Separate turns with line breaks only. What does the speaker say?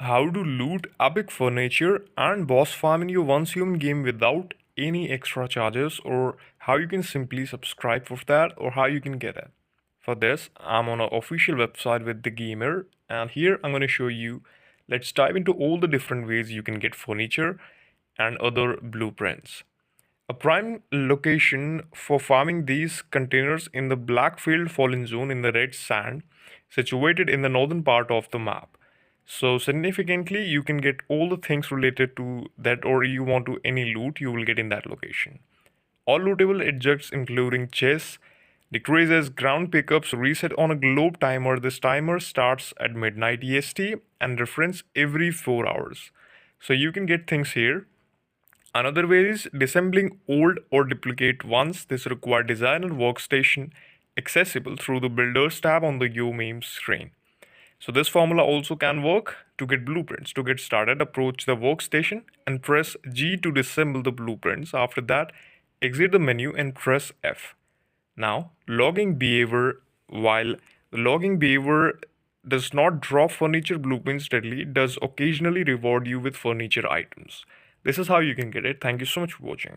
How to loot epic furniture and boss farm in your once human game without any extra charges, or how you can simply subscribe for that, or how you can get it. For this, I'm on an official website with the gamer, and here I'm going to show you. Let's dive into all the different ways you can get furniture and other blueprints. A prime location for farming these containers in the Blackfield Fallen Zone in the red sand, situated in the northern part of the map. So significantly, you can get all the things related to that, or you want to any loot, you will get in that location. All lootable objects, including chests, decreases ground pickups, reset on a globe timer. This timer starts at midnight EST and refreshes every 4 hours. So you can get things here. Another way is disassembling old or duplicate ones. This requires designer workstation accessible through the builders tab on the Yo meme screen. So this formula also can work to get blueprints. To get started, approach the workstation and press G to disassemble the blueprints. After that, exit the menu and press F. Now, logging behavior, while the logging behavior does not drop furniture blueprints steadily, it does occasionally reward you with furniture items. This is how you can get it. Thank you so much for watching.